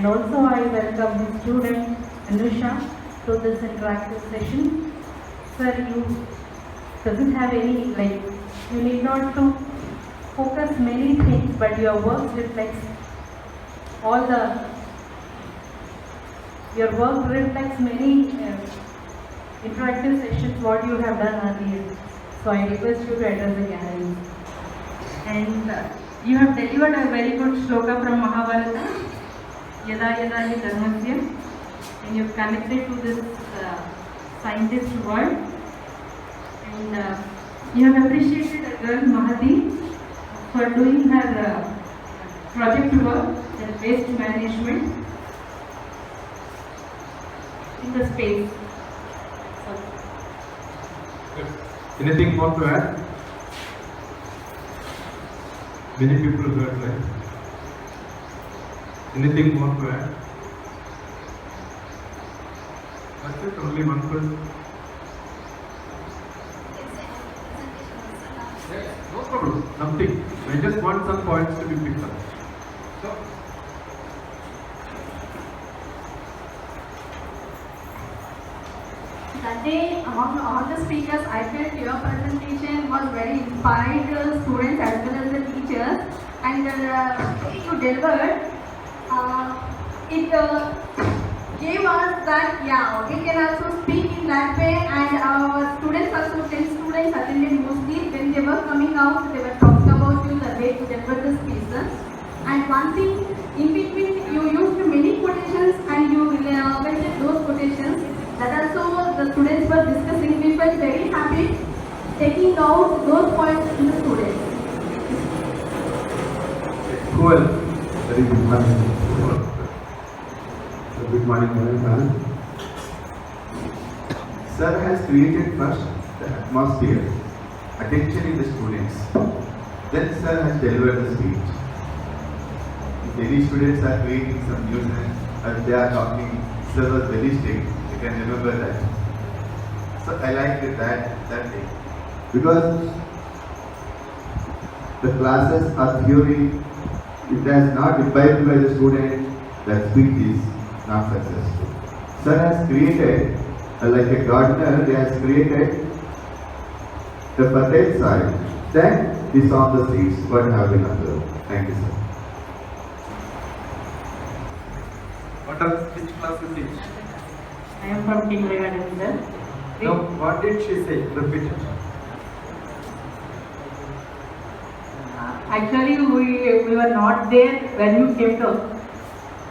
And also I welcome the student Anusha to this interactive session. Sir, you doesn't have any, like, you need not to focus many things, but your work reflects all the, your work reflects many interactive sessions what you have done earlier. So I request you to address the gallery. And you have delivered a very good shloka from Mahabharata, Yada Yada Hi Dharmasya, and you have connected to this scientist world. And you have appreciated a girl, Mahati, for doing her project work, that waste management in the space. Anything more to add? Many people heard that. Anything more to add? That's it, only one person. No problem, nothing. I just want some points to be picked up. So, that day, among all the speakers, I felt your presentation was very inspired students as well as the teachers, and the way you delivered, it gave us that, yeah, we can also speak in that way, and our students, also 10 students attended mostly. When they were coming out, they were talking about you, the way to deliver the speeches. And one thing, in between, you used many quotations and you mentioned those quotations. That also the students were discussing. We felt very happy taking out those points to the students. who else? Very good morning. Good morning, everyone. Sir has created first the atmosphere, attention in the students. Then sir has delivered the speech. If any students are creating some nuisance and they are talking, sir was very strict. You can remember that. So I liked that day. Because the classes are theory. If that is not imbibed by the student, that speech is not successful. Sir has created, like a gardener, he has created the fertile soil. Then he saw the seeds, what have been observed. Thank you, sir. What else? Which class you teach? I am from kindergarten, sir. No, what did she say? Repeat it. Actually, we were not there when you came to.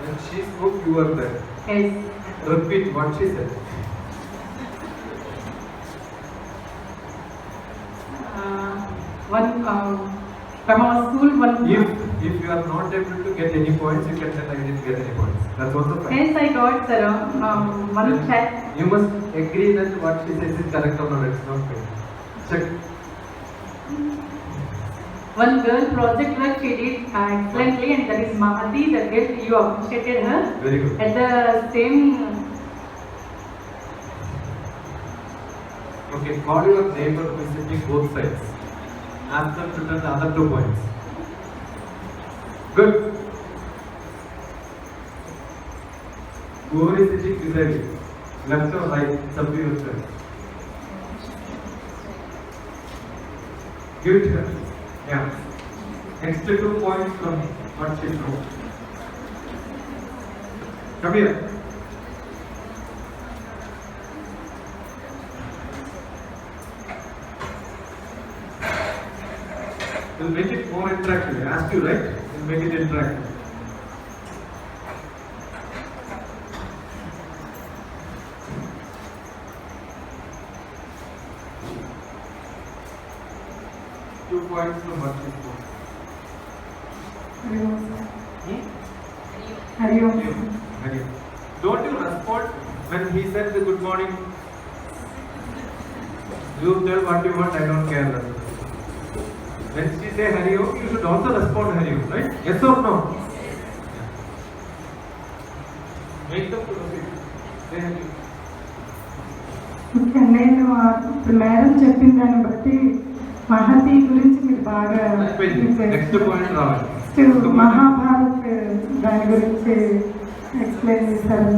When she spoke, you were there. Yes. Repeat what she said. One from our school, one. If you are not able to get any points, you can tell I didn't get any points. That's also fine. Yes, I got, sir. One chat. You must agree that what she says is correct or not. It's not fair. Check. One girl project work she did excellently, and that is Mahati. The girl, you appreciated her. Very good. At the same. Okay, call your neighbor who is sitting both sides. Ask them to turn the other 2 points. Good. Whoever is sitting beside you, left or right, it's up to yourself. Give it to her. Yeah. Next 2 points from what she wrote. Come here. We'll make it more interactive. I asked you, right? We'll make it interactive. Two points from what she spoke. Hari. Don't you respond when he said the good morning? You tell what you want, I don't care. When she say Hari Om, you should also respond Hari Om, right? Yes or no? Make them to repeat. Say Hari Om. నేను ఇప్పుడు madam చెప్పిన దాన్ని బట్టి మహతి గురించి మీరు బాగా next point రావాలి. మహాభారత్ దాని గురించి ఎక్స్ప్లెయిన్ చేశారు.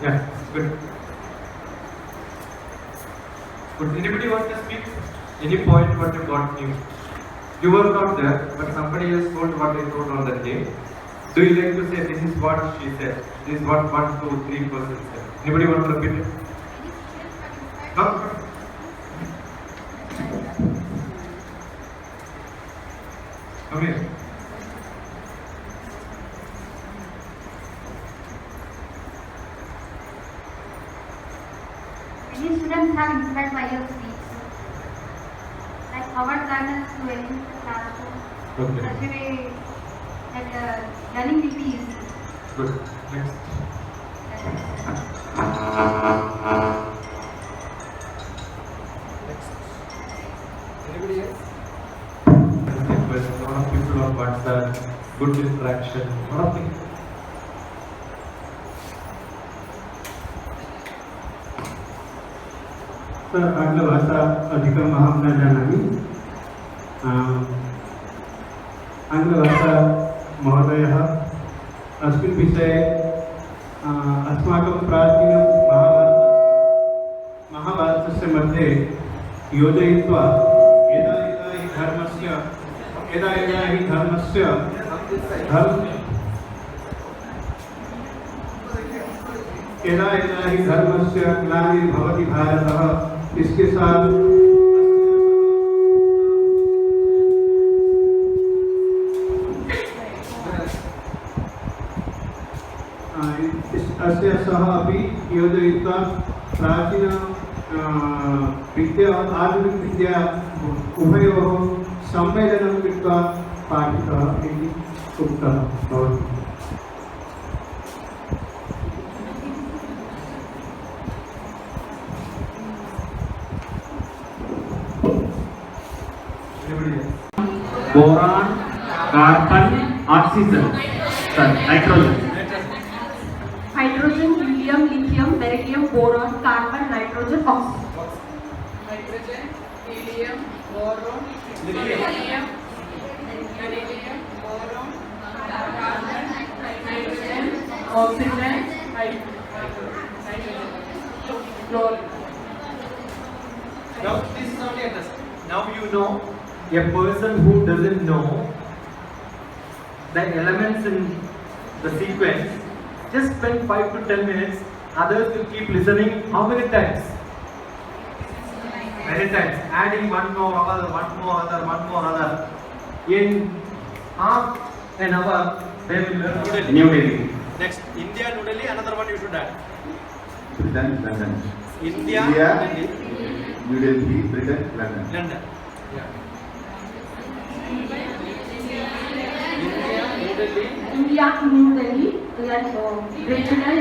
Yeah, good. Good. Anybody want to speak? Any point what you got new? You were not there, but somebody else told what they told on that day. Do you like to say this is what she said? This is what 1, 2, 3 person said? Anybody want to repeat it? No? Come here. Many students have inspired by your speech. Like our learners to in the classroom. Okay. Such a way that learning will be easy. Good. Next. Anybody else? Request. A lot of people on WhatsApp. Good interaction. A lot of things. Sir आङ्ग्लभाषा अधिकम् अहं न जानामि। आङ्ग्लभाषा महोदयः अस्मिन् विषये अस्माकं प्राचीनं महाभारतस्य मध्ये योजयित्वा यदा यदा हि धर्मस्य ग्लानिर्भवति भारतः इसके साथ अस्य सह अपि योजयित्वा प्राचीन विद्या आधुनिकविद्या उभयोः सम्मेलनं कृत्वा पाठितः इति उक्तः भवति। boron, carbon, oxygen, nitrogen. Hydrogen, helium, lithium, beryllium, boron, carbon, nitrogen, oxygen. Nitrogen, helium, boron, lithium, beryllium, boron, carbon, nitrogen, oxygen, chlorine. Now this is only a test. Now you know a person who doesn't know the elements in the sequence. Just spend 5 to 10 minutes. Others will keep listening. How many times? Many times. Adding one more other, one more other, one more other. In half an hour, they will learn New Delhi. Next, India, New Delhi, another one you should add. Britain, London. India, New Delhi, Britain, London. London. Yeah. India, New Delhi, Britain,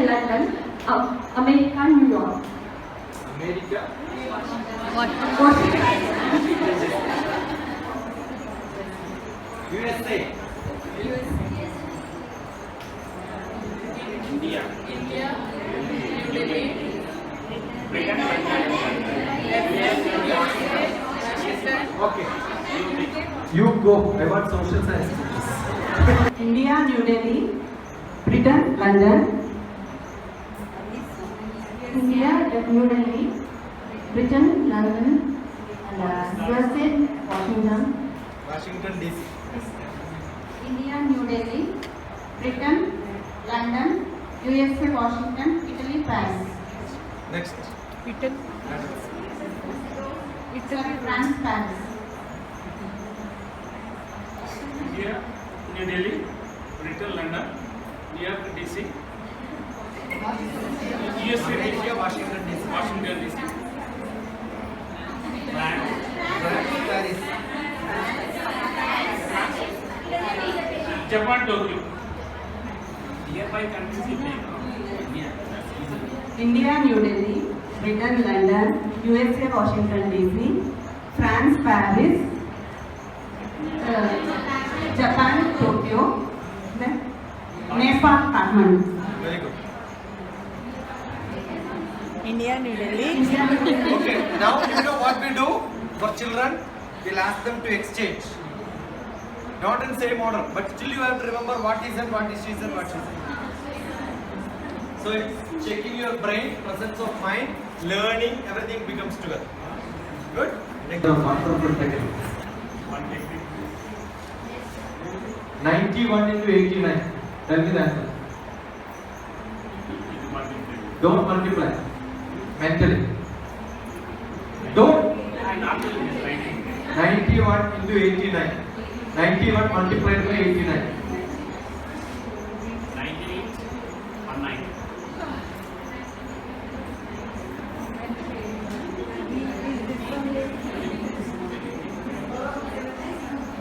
London, America, New York. America. Washington. USA. India. New Delhi. Britain, Okay. You go. I want social science. India New Delhi, Britain London. India, New Delhi, Britain, London, and USA, Washington. Washington DC. India, New Delhi, Britain, London, USA, Washington, Italy, Paris. Next. France, Paris. India, New Delhi, Britain, London, New York, DC. USA, DC, Washington, DC. Washington, DC. France, Paris. Japan, Tokyo. Nearby countries in India New Delhi, Britain London, USA Washington DC, France Paris, Japan Tokyo, Nepal Kathmandu. Very good. India, New Delhi. Okay, now you know what we do for children? we'll ask them to exchange. Not in same order, but still you have to remember what he said, what she said, what she said. So it's checking your brain, presence of mind, learning, everything becomes together. Good? The wonderful technique. 91 into 89. Tell me the answer. Don't multiply. Mentally. Don't. 91 into 89. 91 multiplied by 89. 98 or 9.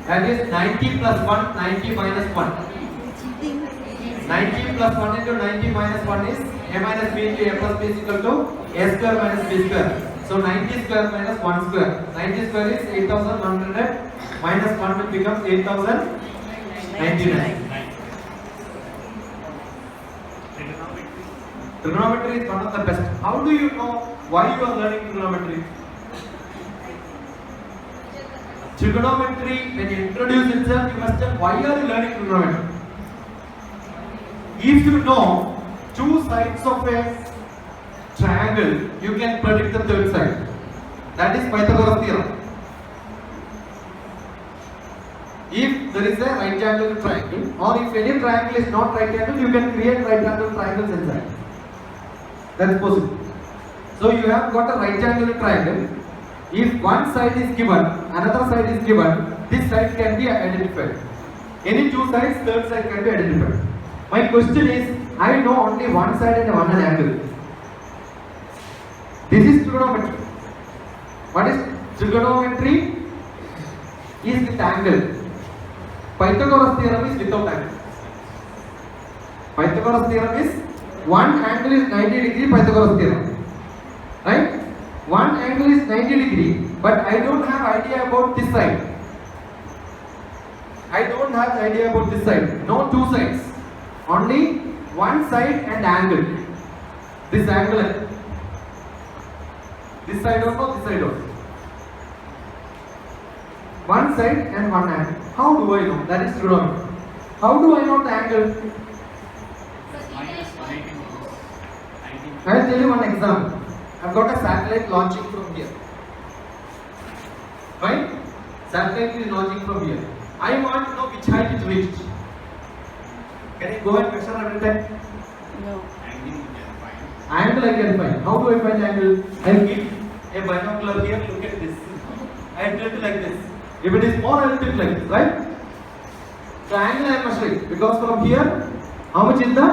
That is 90 plus 1, 90 minus 1. 90 plus 1 into 90 minus 1 is a minus b into a plus b is equal to a square minus b square. So 90 square minus 1 square. 90 square is 8100 minus 1 will become 8099. Trigonometry is one of the best. How do you know why you are learning trigonometry? Trigonometry, when you introduce itself, you must tell why are you learning trigonometry. If you know two sides of a triangle, you can predict the third side. That is Pythagoras theorem. If there is a right angle triangle, or if any triangle is not right angle, you can create right angle triangles inside. That is possible. So you have got a right angle triangle. If one side is given, another side is given, this side can be identified. Any two sides, third side can be identified. My question is, I know only one side and one angle. This is trigonometry. What is trigonometry? Is with angle. Pythagoras theorem is without angle. Pythagoras theorem is one angle is 90 degree Pythagoras theorem. Right? One angle is 90 degree, but I don't have idea about this side. I don't have idea about this side. No two sides. Only one side and angle. This angle. This side also, this side also. One side and one angle. How do I know? That is trigonometry. How do I know the angle? I will tell you one example. I've got a satellite launching from here. Right? Satellite is launching from here. I want to know which height it reached. Can I go and measure every time? No. Angle I can find. How do I find angle? I will keep a binocular here, look at this. I tilt like this. If it is more, I will tilt like this, right? So angle I am measuring because from here, how much is the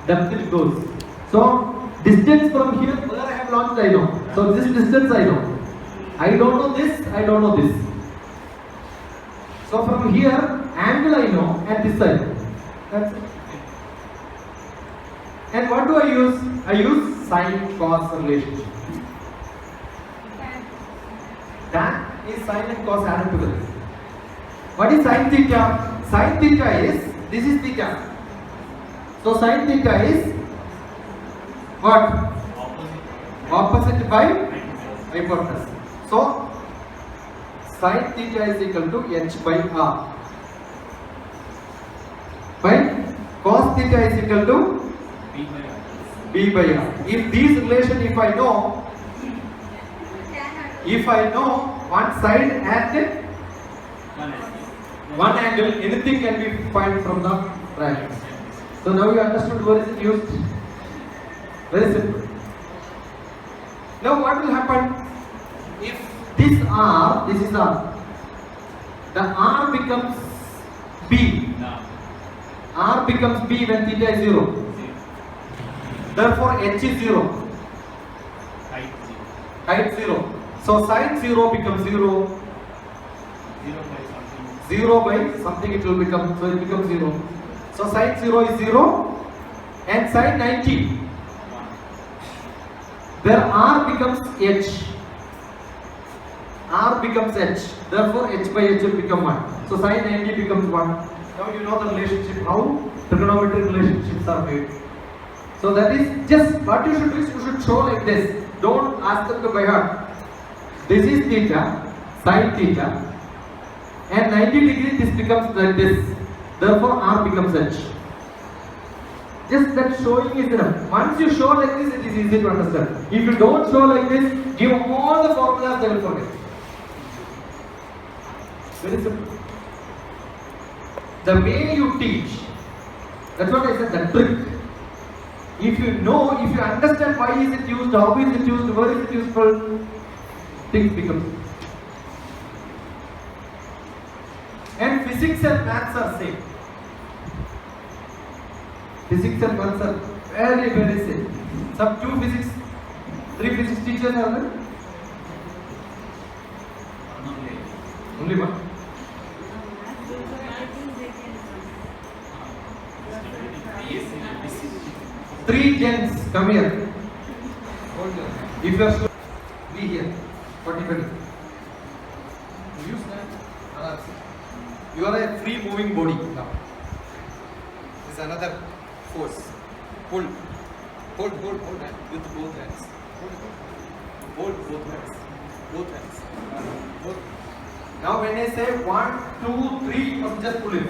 depth it goes. So distance from here, where I have launched I know. So this distance I know. I don't know this, I don't know this. So from here, angle I know and this I know. That's it. And what do I use? I use sine cos relationship. Tan is sine and cos added together. What is sine theta? Sine theta is, this is theta. So sine theta is what? Opposite by hypotenuse. So sine theta is equal to h by r. Right? Cos theta is equal to b by r. If these relation, if I know one side and one angle, anything can be found from the triangle. So now you understood where is it used? Very simple. Now what will happen if this r, this is r, the r becomes b. R becomes b when theta is 0. Therefore h is 0. Height 0. So sine 0 becomes 0. 0 by something it will become. So it becomes 0. So sine 0 is 0 and sine 90. Where r becomes h. R becomes h. Therefore h by h will become 1. So sine 90 becomes 1. Now you know the relationship, how trigonometric relationships are made. So that is just what you should do is you should show like this. Don't ask them to by heart. This is theta. Sine theta. And 90 degrees this becomes like this. Therefore R becomes H. Just that showing is enough. Once you show like this, it is easy to understand. If you don't show like this, give all the formulas, they will forget. Very simple. The way you teach, that's what I said, the trick. If you know, if you understand why is it used, how is it used, where is it useful, things become. And physics and maths are same. Physics and maths are very, very same. Some 2 physics, 3 physics teachers are there? Only one. Three gents, come here. If you are be here, 40-20. Use that. You are a free moving body now. This is another force. Hold with both hands. Hold both hands. Both hands. Both. Now when I say 1, 2, 3, you must just pull it.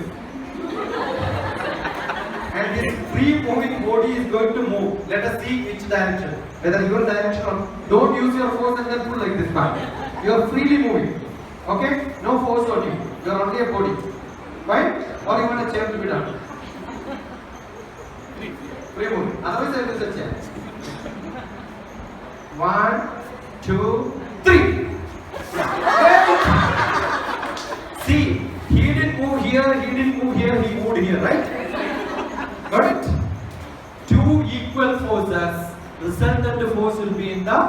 And this free moving body is going to move. Let us see which direction. Whether your direction or don't use your force and then pull like this back. You are freely moving. Okay? No force on you. You are only a body. Right? Or you want a chair to be done? Free moving. Otherwise I will use a chair. 1, 2, 3. See, he didn't move here, he didn't move here, he moved here, right? Got it? 2 equal forces, resultant force will be in the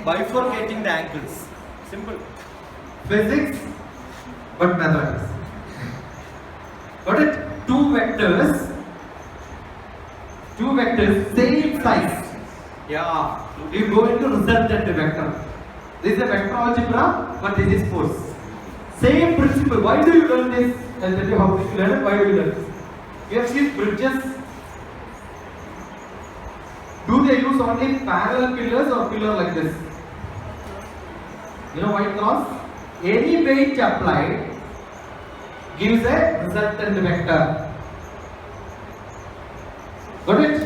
bifurcating the angles. Simple. Physics, but mathematics. Got it? 2 vectors, same size. Yeah. You go into resultant vector. This is a vector algebra, but this is force. Same principle. Why do you learn this? I'll tell you how you learn it. Why do you learn this? You have seen bridges. Do they use only parallel pillars or pillar like this? You know why? Because any weight applied gives a resultant vector. Got it?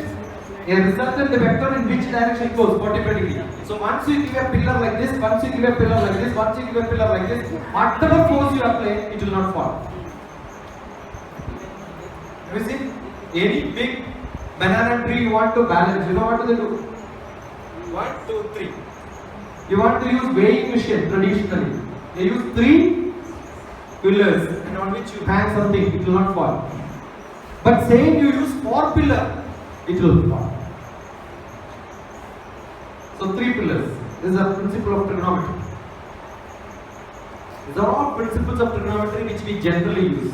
A resultant vector in which direction it goes? 45 degrees. So once you give a pillar like this, once you give a pillar like this, once you give a pillar like this, whatever force you apply, it will not fall. Have you seen? Any big banana tree you want to balance, you know what do they do? 1, 2, 3. You want to use weighing machine traditionally. They use 3 pillars and on which you hang something, it will not fall. But saying you use 4 pillars, it will fall. So 3 pillars. This is a principle of trigonometry. These are all principles of trigonometry which we generally use.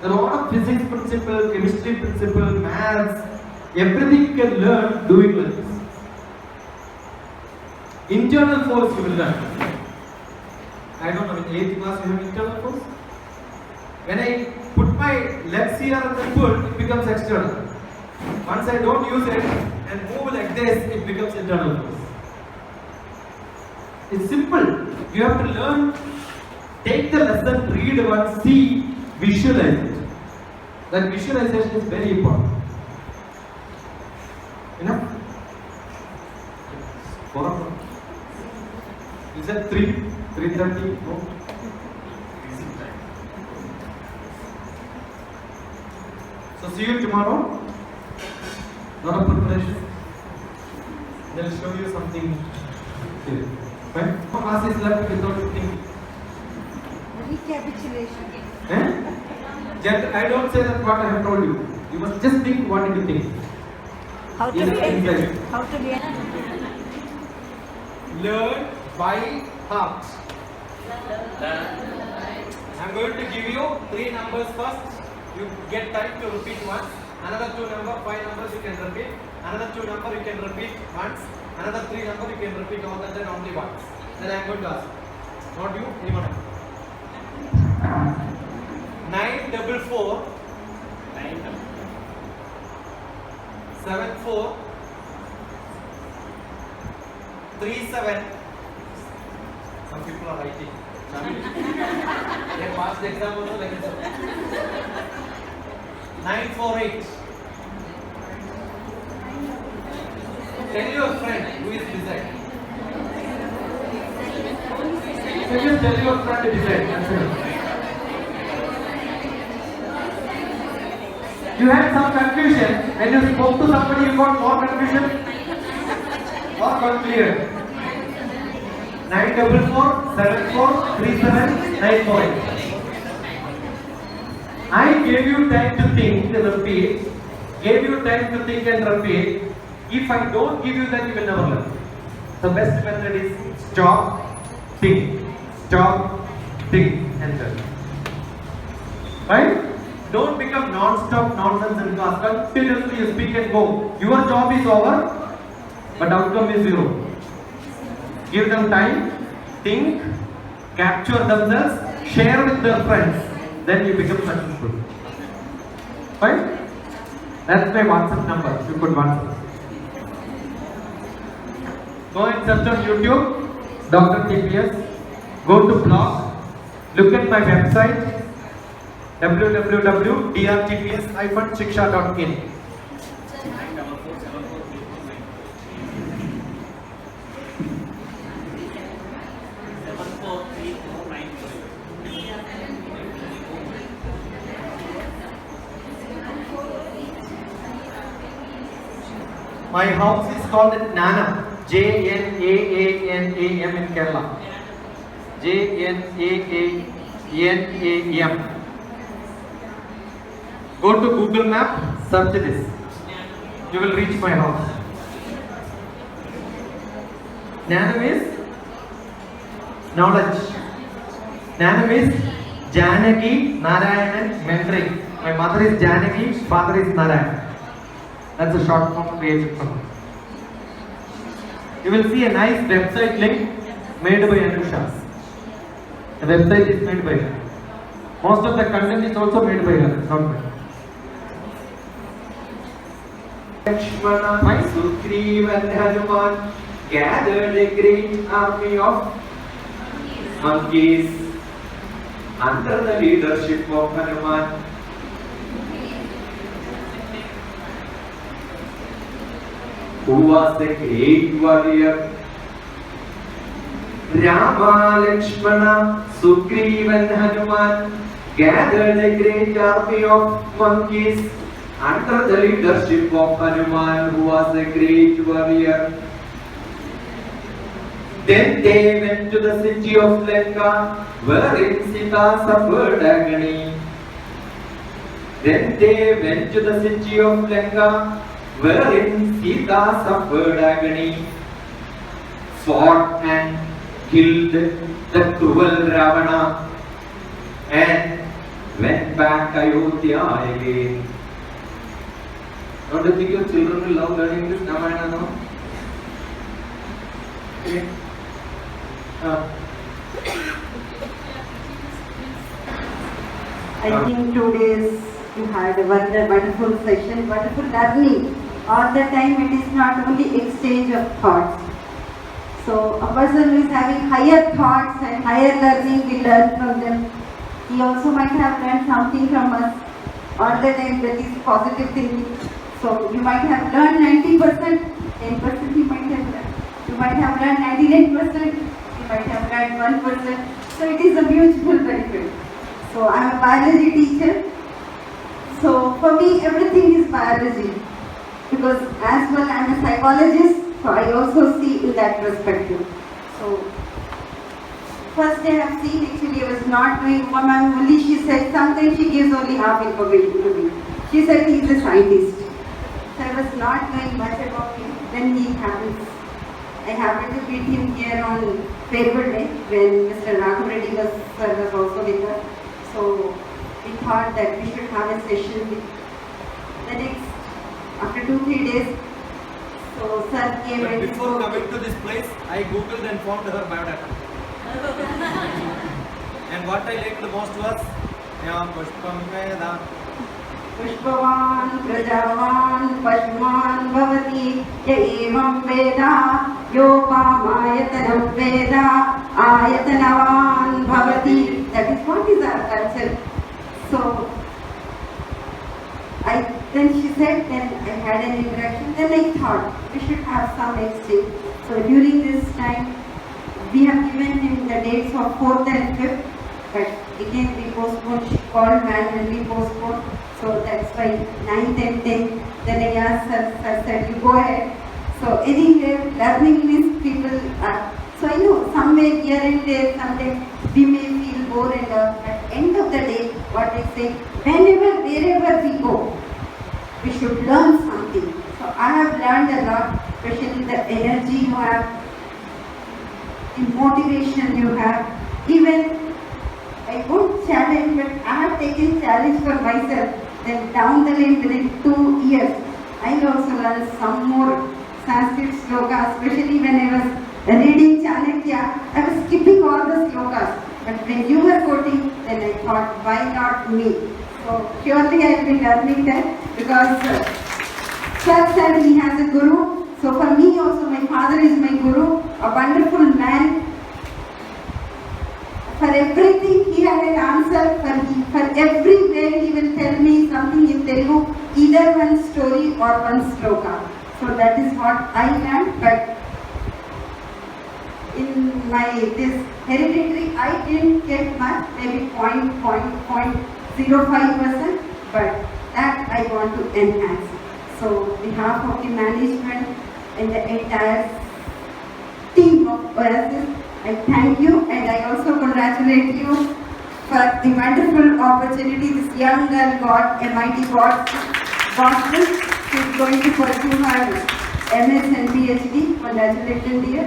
There are a lot of physics principle, chemistry principle, maths, everything you can learn doing like this. Internal force you will learn. I don't know, in 8th class you have internal force? When I put my legs here and then pull, it becomes external. Once I don't use it and move like this, it becomes internal force. It's simple. You have to learn, take the lesson, read once, see, visualize it. That visualization is very important. Enough? 4 o'clock. You said 3, 3:30, no? So see you tomorrow. Lot of preparation. They'll show you something here. Right? No class is left without thinking. Recapitulation. I don't say that what I have told you. You must just think what you think. How to be How to be Learn by heart. I'm going to give you 3 numbers first. You get time to repeat once. Another 2 numbers, 5 numbers you can repeat. Another 2 numbers you can repeat once. Another 3 numbers you can repeat all that, then only once. Then I'm going to ask. Not you, anyone else. 944 74 37. Some people are writing. passed the exam also like this. 948. Tell your friend who is beside. You just tell your friend to decide. That's it. You had some confusion. When you spoke to somebody, you got more confusion or got clear. 944-74-37-948. I gave you time to think and repeat. Gave you time to think and repeat. If I don't give you that, you will never learn. The best method is stop, think, stop, think, and learn. Right? Don't become non-stop nonsense in class. Continuously you speak and go. Your job is over, but outcome is zero. Give them time, think, capture themselves, share with their friends. Then you become successful. Right? That's my WhatsApp number. You could WhatsApp. Go and search on YouTube, Dr. TPS. Go to blog. Look at my website, www.drtps-shiksha.in. My house is called Nanam, J-N-A-A-N-A-M in Kerala. J-N-A-A-N-A-M. Go to Google Map, search this. You will reach my house. Nanam is knowledge. Nanam is Janaki Narayanan Mendri. My mother is Janaki, father is Narayan. That's a short form created from me. You will see a nice website link made by Anusha. The website is made by her. Most of the content is also made by her, not mine. Lakshmana, Sugriva and Hanuman gathered a great army of monkeys under the leadership of Hanuman. Who was a great warrior. Rama, Lakshmana, Sugriva and Hanuman gathered a great army of monkeys under the leadership of Hanuman, who was a great warrior. Then they went to the city of Lanka, wherein Sita suffered agony. Then they went to the city of Lanka, wherein Sita suffered agony, fought and killed the cruel Ravana, and went back Ayodhya again. Don't you think your children will love learning this Ramayana now? Okay. I think 2 days you had a wonderful session, wonderful learning. All the time it is not only exchange of thoughts. So a person who is having higher thoughts and higher learning will learn from them. He also might have learned something from us. All the time that is positive thinking. So you might have learned 90%, 10% you might have learned. You might have learned 99%, you might have learned 1%. So it is a mutual benefit. So I am a biology teacher. So for me everything is biology. Because as well I am a psychologist, so I also see in that perspective. So first day I have seen, actually I was not doing one, only she said, sometimes she gives only half information to me. She said he is a scientist. So I was not knowing much about him. Then he happens. I happened to meet him here on Farewell Day when Mr. Raghav Reddy was also with us. So we thought that we should have a session with the next, after 2-3 days. So sir came But and before spoke. coming to this place, I googled and found her biodata. And what I liked the most was Pushpam Veda. पुष्पवान् प्रजावान् पशुमान् भवति य एवं वेद योपामायतनं वेद आयतनवान् भवति. That is that what is our culture? So then she said, then I had an interaction, then I thought we should have some exchange. So during this time, we have given him the dates of 4th and 5th, but again we postponed, she called manually postponed. So that's why 9th and 10th, then I asked her, sir said, you go ahead. So anyway, learning means people are, so I know somewhere here and there, sometimes we may feel bored and at the end of the day, what I say, whenever, wherever we go, we should learn something. So I have learned a lot, especially the energy you have, the motivation you have. Even I won't challenge, but I have taken challenge for myself. Then down the lane within 2 years, I also learned some more Sanskrit slokas, especially when I was reading Chanakya, I was skipping all the slokas. But when you were quoting, then I thought, why not me? So surely I will be learning that because Sir said he has a guru. So for me also, my father is my guru, a wonderful man. For everything he had an answer, for everywhere he will tell me something in Telugu, either one story or one sloka. So that is what I learned, but in my this hereditary I didn't get much, maybe 0.05%, but that I want to enhance. So on behalf of the management and the entire team of OASIS, I thank you and I also congratulate you for the wonderful opportunity this young girl got, MIT Boston. She is going to pursue her MS and PhD. Congratulations, dear.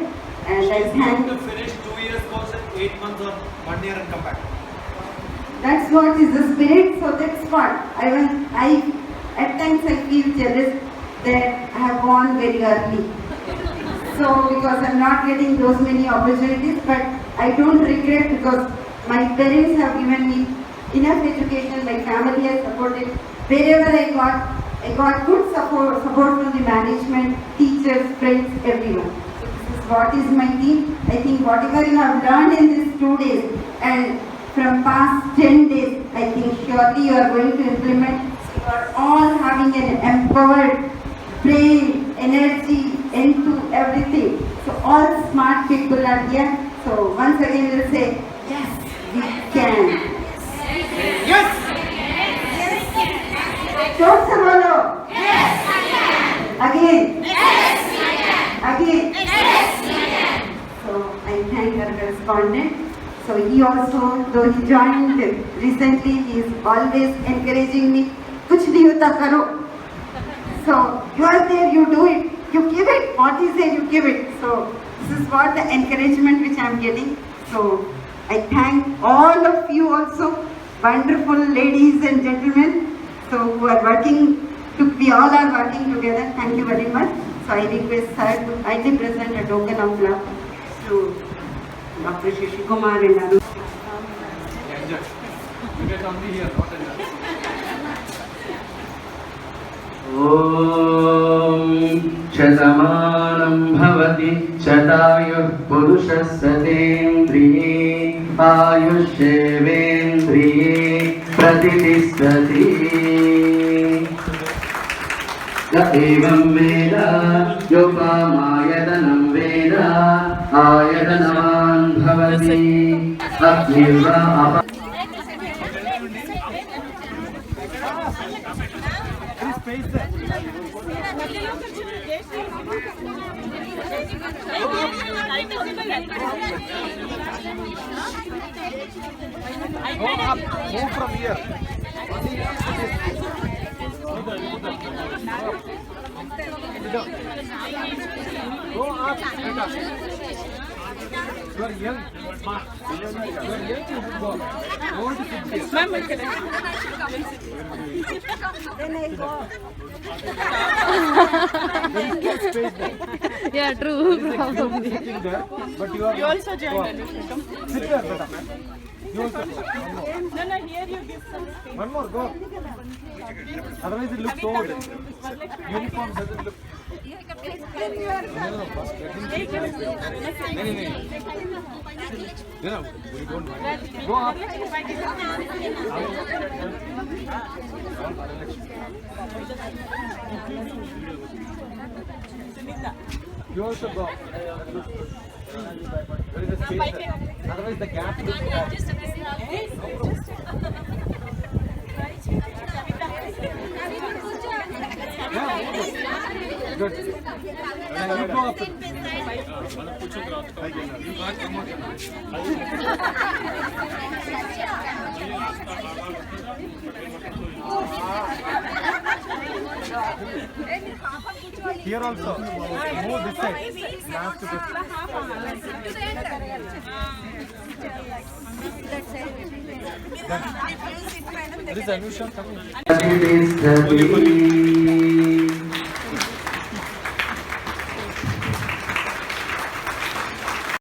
And I thank to finish 2 years course in 8 months or 1 year and come back. That's what is the spirit. So that's what I at times I feel jealous that I have gone very early. So because I'm not getting those many opportunities, but I don't regret because my parents have given me enough education. My family has supported. Wherever I got good support from the management, teachers, friends, everyone. So this is what is my team. I think whatever you have learned in these 2 days and from past 10 days, I think surely you are going to implement. So you are all having an empowered brain, energy, into everything. So all smart people are here. So once again we will say, yes, we can. Yes! Don't say hello. Yes, I can. Again. Yes, I can. Again. Yes, I can. So I thank our correspondent. So he also, though he joined recently, he is always encouraging me. Kuch nahi hota karo. So you are there, you do it. You give it. What he said, you give it. So this is what the encouragement which I am getting. So I thank all of you also, wonderful ladies and gentlemen. So who are working, we all are working together. Thank you very much. So I request sir to kindly present a token of love to Dr. Shishi Kumar and Anu. You get only here, not in there. ॐ शतमानं भवति शतायुः पुरुषः सतेन्द्रिये आयुष्येवेन्द्रिये प्रतिष्ठति य एवं वेद योपामायतनं वेद आयतनवान् भवति अग्निर्वा Go up, move from here. Go up, you are young, smart. You are young, you should go. I want to sit here. Then I go. There is no space there. Yeah, true. There is a queue sitting there, but you are. You also joined. Sit there, beta. You also go. One more. No, here you give some space. One more, go. Otherwise it looks so old. Uniform doesn't look. No, first let him sit. No. Go up. You also go. There is a space there. Otherwise the gap will Good. You go up. Here also. Move this side. Last to There is Anusha coming.